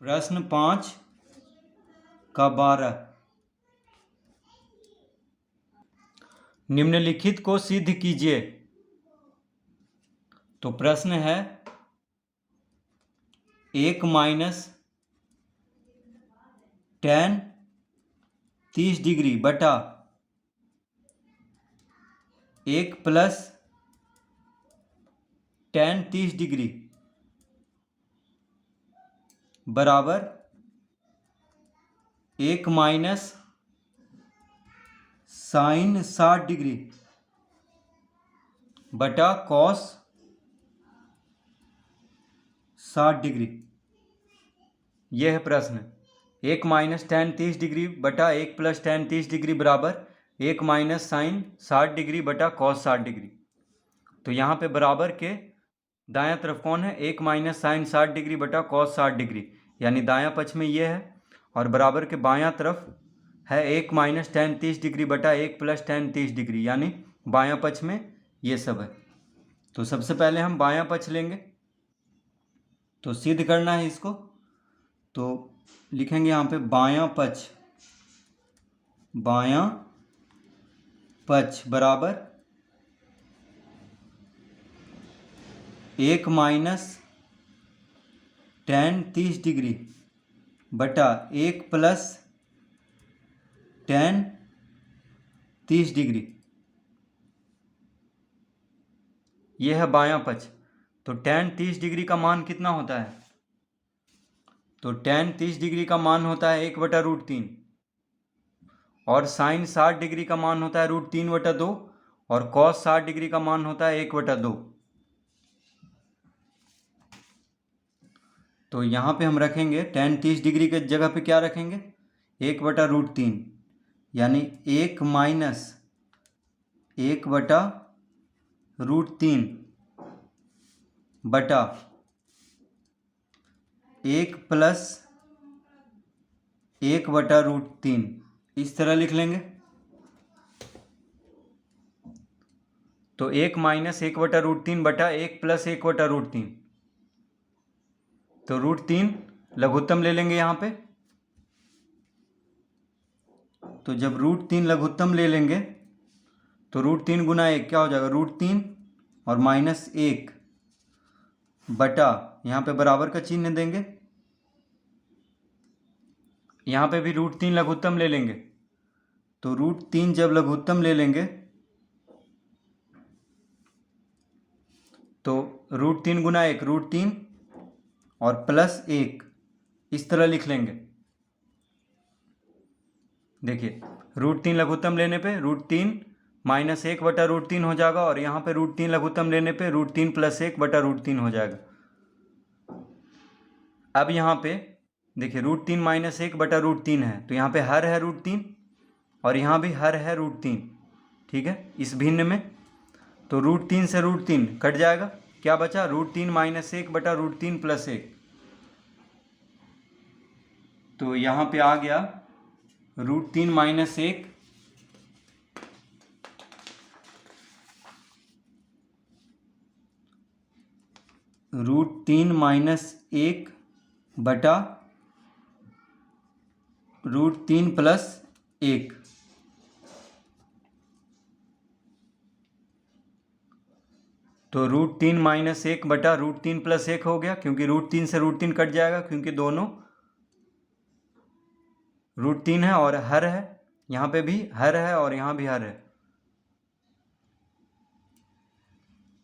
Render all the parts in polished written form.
प्रश्न 5 का 12 निम्नलिखित को सिद्ध कीजिए। तो प्रश्न है 1 माइनस tan 30 डिग्री बटा 1 प्लस tan 30 डिग्री बराबर 1 माइनस साइन 60 डिग्री बटा कॉस 60 डिग्री। यह है प्रश्न। 1 माइनस tan 30 डिग्री बटा 1 प्लस tan 30 डिग्री बराबर 1 माइनस साइन 60 डिग्री बटा कॉस 60 डिग्री। तो यहाँ पे बराबर के दायां तरफ कौन है? 1 माइनस साइन 60 डिग्री बटा कॉस 60 डिग्री, यानी दायां पक्ष में ये है। और बराबर के बायां तरफ है 1 माइनस tan 30 डिग्री बटा 1 प्लस tan 30 डिग्री, यानी बायां पक्ष में ये सब है। तो सबसे पहले हम बायां पक्ष लेंगे, तो सिद्ध करना है इसको। तो लिखेंगे यहाँ पे बायां पक्ष बराबर 1 माइनस tan 30 डिग्री बटा 1 प्लस tan 30 डिग्री। यह है बायां पक्ष। तो tan 30 डिग्री का मान कितना होता है? तो tan 30 डिग्री का मान होता है 1/√3 और साइन 60 डिग्री का मान होता है √3/2 और कॉस 60 डिग्री का मान होता है 1/2। तो यहाँ पे हम रखेंगे tan 30 डिग्री के जगह पे क्या रखेंगे? 1/√3, यानी 1 माइनस 1/√3 बटा 1 प्लस 1/√3, इस तरह लिख लेंगे। तो 1 माइनस 1/√3 बटा 1 प्लस 1/√3, तो √3 लघुत्तम ले लेंगे यहाँ पे। तो जब √3 लघुत्तम ले लेंगे तो √3 गुना 1 क्या हो जाएगा? √3 और माइनस 1 बटा, यहाँ पे बराबर का चिन्ह देंगे। यहाँ पे भी √3 लघुत्तम ले लेंगे। तो √3 जब लघुत्तम ले लेंगे तो √3 गुना 1 √3 और प्लस 1, इस तरह लिख लेंगे। देखिए √3 लघुत्तम लेने पे √3 माइनस 1/√3 हो जाएगा और यहाँ पे √3 लघुत्तम लेने पे √3 प्लस 1/√3 हो जाएगा। अब यहाँ पे देखिए √3 माइनस 1/√3 है, तो यहाँ पे हर है √3 और यहाँ भी हर है √3, ठीक है। इस भिन्न में तो √3 से √3 कट जाएगा, क्या बचा? √3 माइनस 1/√3 प्लस 1। तो यहाँ पे आ गया √3 माइनस 1 √3 माइनस 1 बटा √3 प्लस 1। तो √3 माइनस 1 बटा √3 प्लस 1 हो गया, क्योंकि √3 से √3 कट जाएगा, क्योंकि दोनों √3 है और हर है। यहाँ पे भी हर है और यहाँ भी हर है,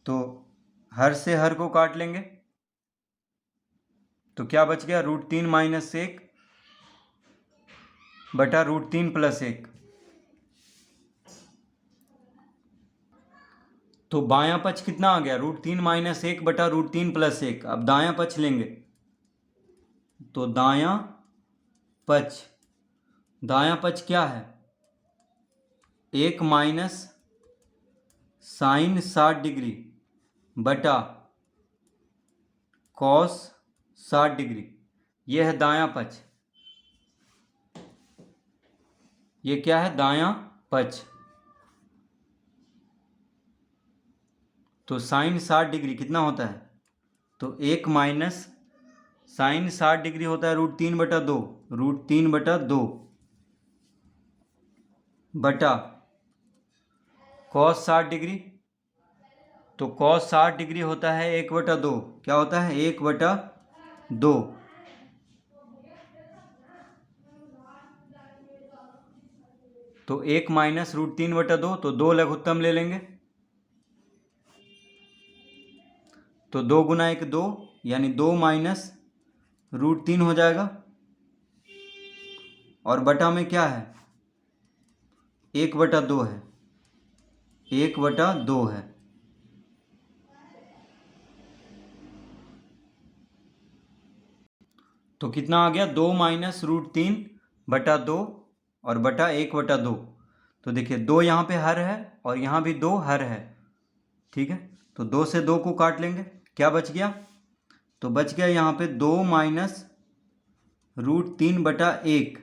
तो हर से हर को काट लेंगे। तो क्या बच गया? √3 माइनस 1 बटा √3 प्लस 1। तो बायां पक्ष कितना आ गया? √3 माइनस 1 बटा √3 प्लस 1। अब दायां पक्ष लेंगे, तो दायां पक्ष क्या है? 1 माइनस साइन 60 डिग्री बटा कॉस 60 डिग्री। यह है दायां पक्ष। ये क्या है? दायां पक्ष। तो साइन 60 डिग्री कितना होता है? तो 1 माइनस साइन 60 डिग्री होता है √3/2, √3/2 बटा कॉस 60 डिग्री, तो कॉस 60 डिग्री होता है 1/2। क्या होता है? 1/2। तो 1 माइनस √3/2, तो 2 लघुत्तम ले लेंगे, तो 2 गुना 1 2, यानी 2 माइनस √3 हो जाएगा। और बटा में क्या है? 1/2 है, 1/2 है। तो कितना आ गया? 2 माइनस √3/2 और बटा 1/2। तो देखिए 2 यहाँ पे हर है और यहाँ भी 2 हर है, ठीक है। तो 2 से 2 को काट लेंगे, क्या बच गया? तो बच गया यहाँ पे 2 माइनस √3/1।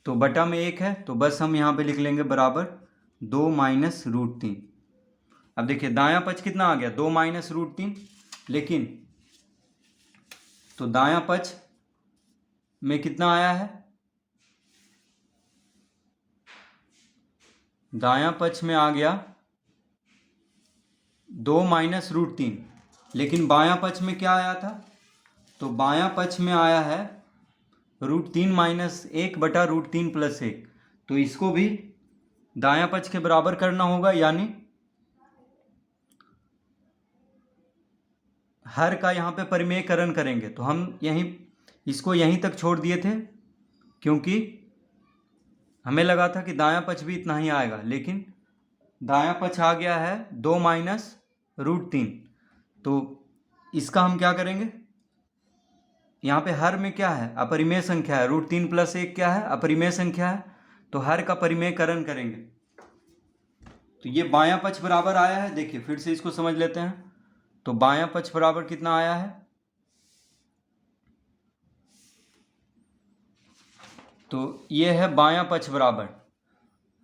तो बटा में 1 है, तो बस हम यहाँ पे लिख लेंगे बराबर 2 माइनस √3। अब देखिए दायां पक्ष कितना आ गया? 2 माइनस √3, लेकिन तो दायां पक्ष में कितना आया है? दायां पक्ष में आ गया 2 माइनस √3, लेकिन बायां पक्ष में क्या आया था? तो बायां पक्ष में आया है √3 - 1 बटा √3+1। तो इसको भी दायां पक्ष के बराबर करना होगा, यानी हर का यहाँ पे परिमेयकरण करेंगे। तो हम इसको यहीं तक छोड़ दिए थे, क्योंकि हमें लगा था कि दायां पक्ष भी इतना ही आएगा, लेकिन दायां पक्ष आ गया है 2 माइनस √3। तो इसका हम क्या करेंगे? यहाँ पे हर में क्या है? अपरिमेय संख्या है। √3+1 क्या है? अपरिमेय संख्या है। तो हर का परिमेयकरण करेंगे, तो ये बायां पक्ष बराबर आया है। देखिए फिर से इसको समझ लेते हैं। तो बायां पक्ष बराबर कितना आया है? तो ये है बायां पक्ष बराबर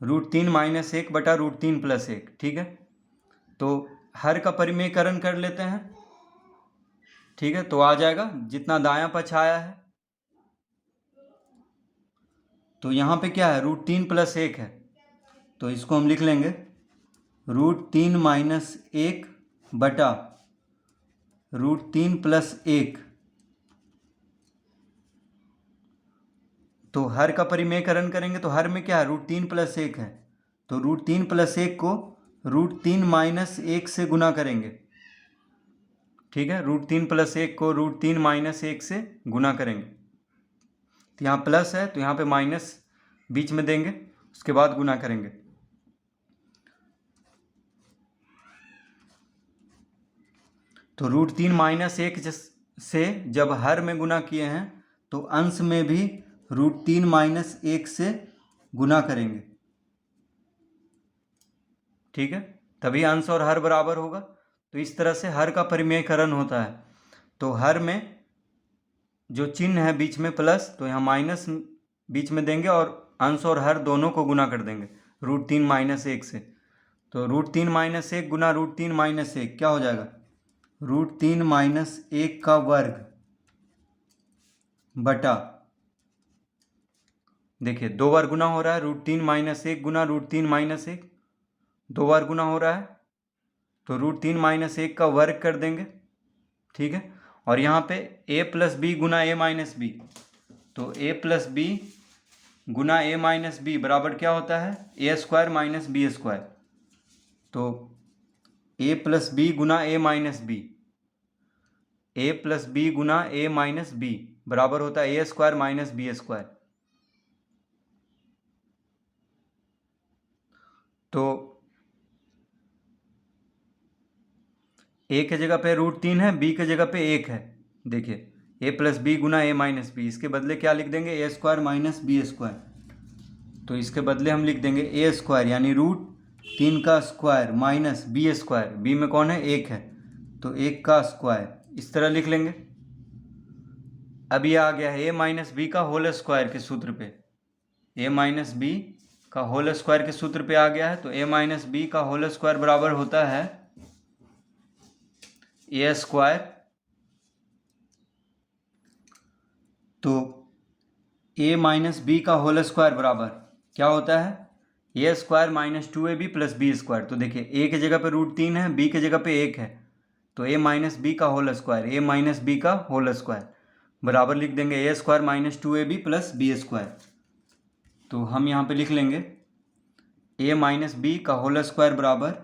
√3 - 1 बटा √3+1, ठीक है। तो हर का परिमेयकरण कर लेते हैं, ठीक है। तो आ जाएगा जितना दायां पक्ष आया है। तो यहाँ पे क्या है? √3+1 है, तो इसको हम लिख लेंगे √3 - 1 बटा √3+1। तो हर का परिमेयकरण करेंगे, तो हर में क्या है? √3+1 है, तो √3+1 को √3 - 1 से गुना करेंगे, ठीक है। √3+1 को √3 - 1 से गुना करेंगे। तो यहाँ प्लस है, तो यहाँ पे माइनस बीच में देंगे, उसके बाद गुना करेंगे। तो √3 - 1 से जब हर में गुना किए हैं, तो अंश में भी √3 - 1 से गुना करेंगे, ठीक है। तभी अंश और हर बराबर होगा। तो इस तरह से हर का परिमेयकरण होता है। तो हर में जो चिन्ह है बीच में प्लस, तो यहाँ माइनस बीच में देंगे और अंश और हर दोनों को गुना कर देंगे √3 - 1 से। तो √3 - 1 गुना √3 - 1 क्या हो जाएगा? √3 - 1 का वर्ग बटा, देखिए 2 बार गुना हो रहा है, √3 - 1 गुना √3 - 1, 2 बार गुना हो रहा है, तो √3 - 1 का वर्ग कर देंगे, ठीक है। और यहाँ पे a + b Guna a - b, तो a + b Guna a - b बराबर क्या होता है? a² - b²। तो a + b Guna a - b, a + b Guna a - b बराबर होता है a² - b²। तो a के जगह पे √3 है, b के जगह पे 1 है। देखिए a + b Guna a - b, इसके बदले क्या लिख देंगे? a² - b²। तो इसके बदले हम लिख देंगे a², यानी √3 का स्क्वायर माइनस b²। b में कौन है? 1 है, तो 1 का स्क्वायर, इस तरह लिख लेंगे। अब ये आ गया है a - b का होल स्क्वायर के सूत्र पे, a - b का होल स्क्वायर के सूत्र पे आ गया है। तो a - b का होल स्क्वायर बराबर होता है a² तो a माइनस बी का होल स्क्वायर बराबर क्या होता है, A square minus 2ab plus B square. तो देखिए a की जगह पे √3 है, b की जगह पे 1 है, तो a माइनस बी का whole square, a minus B का होल स्क्वायर बराबर लिख देंगे A square minus 2ab plus B square. तो हम यहाँ पे लिख लेंगे a माइनस बी का होल स्क्वायर बराबर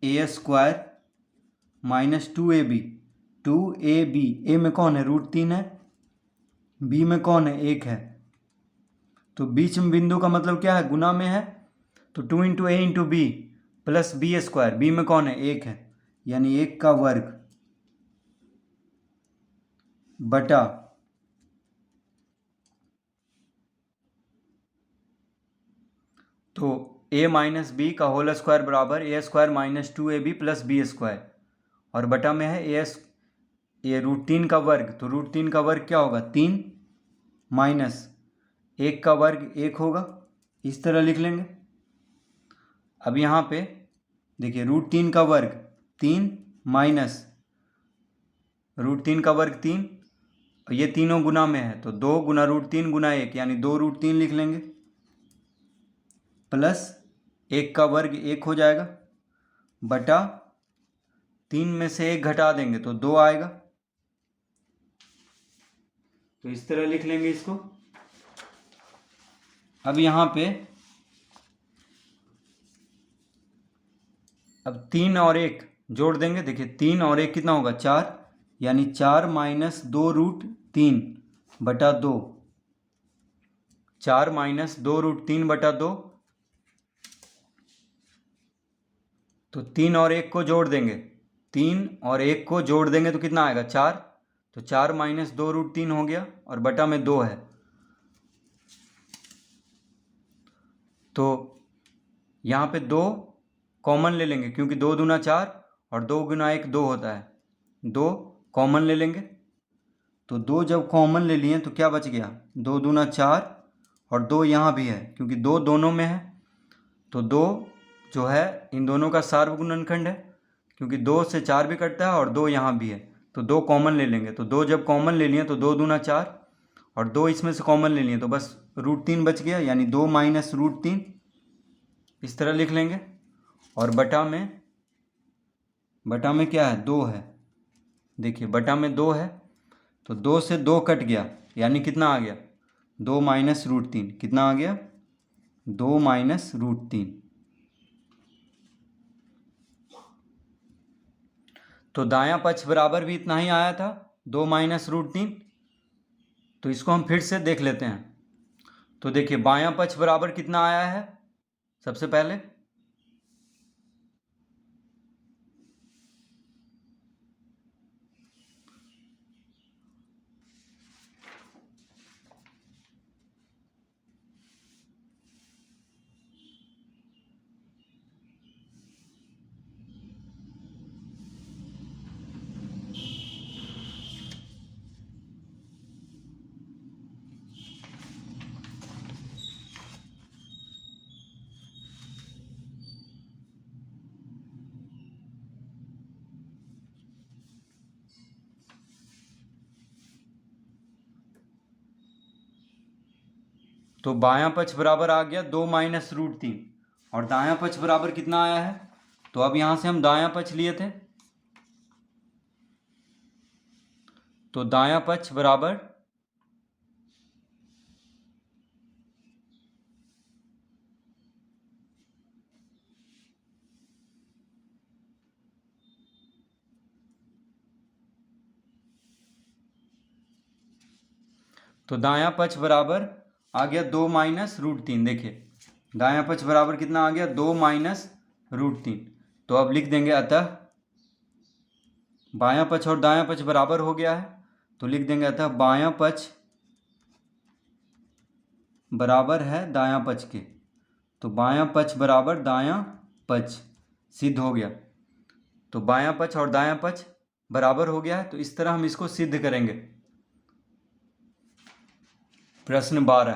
A square minus 2ab, 2ab, a में कौन है √3 है, b में कौन है 1 है, तो बीच में बिंदु का मतलब क्या है, गुना में है, तो 2 into A into B plus B square, B में कौन है 1 है, यानी 1 का वर्ग बटा तो a माइनस बी का होल स्क्वायर बराबर A square minus 2ab plus B square, और बटा में है ये √3 का वर्ग, तो √3 का वर्ग क्या होगा 3 माइनस 1 का वर्ग 1 होगा, इस तरह लिख लेंगे। अब यहाँ पे देखिए √3 का वर्ग 3 माइनस √3 का वर्ग 3, और ये तीनों गुना में है, तो 2 गुना √3 गुना 1 यानी 2 √3 लिख लेंगे, प्लस 1 का वर्ग 1 हो जाएगा, बटा 3 में से 1 घटा देंगे तो 2 आएगा, तो इस तरह लिख लेंगे इसको। अब यहाँ पे अब 3 और 1 जोड़ देंगे, देखिए 3 और 1 कितना होगा 4, यानी 4 माइनस 2 √3 बटा 2, 4 माइनस 2 √3 बटा 2, तो 3 और 1 को जोड़ देंगे, 3 और 1 को जोड़ देंगे तो कितना आएगा 4, तो 4 माइनस 2 √3 हो गया, और बटा में 2 है, तो यहाँ पे 2 कॉमन ले लेंगे क्योंकि 2 दूना 4 और 2 गुना 1 2 होता है, 2 कॉमन ले लेंगे, तो 2 जब कॉमन ले लिए तो क्या बच गया 2 दूना 4, और 2 यहाँ भी है क्योंकि 2 दोनों में है, तो 2 जो है इन दोनों का सार्वगुणनखंड है, क्योंकि 2 से 4 भी कटता है और 2 यहाँ भी है, तो 2 कॉमन ले लेंगे, तो 2 जब कॉमन ले लिए तो 2 दूना 4 और 2 इसमें से कॉमन ले लिए तो बस √3 बच गया, यानी 2 माइनस √3, इस तरह लिख लेंगे, और बटा में क्या है 2 है, देखिए बटा में 2 है, तो 2 से 2 कट गया, यानी कितना आ गया 2 माइनस √3, कितना आ गया 2 माइनस √3। तो दायां पक्ष बराबर भी इतना ही आया था 2 माइनस √3, तो इसको हम फिर से देख लेते हैं। तो देखिए बायां पक्ष बराबर कितना आया है, सबसे पहले तो बायां पक्ष बराबर आ गया 2 माइनस √3, और दायां पक्ष बराबर कितना आया है, तो अब यहां से हम दायां पक्ष लिए थे, तो दायां पक्ष बराबर तो दायां पक्ष बराबर आ गया 2 माइनस √3, देखिए दायां पक्ष बराबर कितना आ गया 2 माइनस √3, तो अब लिख देंगे अतः बायां पक्ष और दायां पक्ष बराबर हो गया है, तो लिख देंगे अतः बायां पक्ष बराबर है दायां पक्ष के, तो बायां पक्ष बराबर दायां पक्ष सिद्ध हो गया, तो बायां पक्ष और दायां पक्ष बराबर हो गया है, तो इस तरह हम इसको सिद्ध करेंगे। प्रश्न 12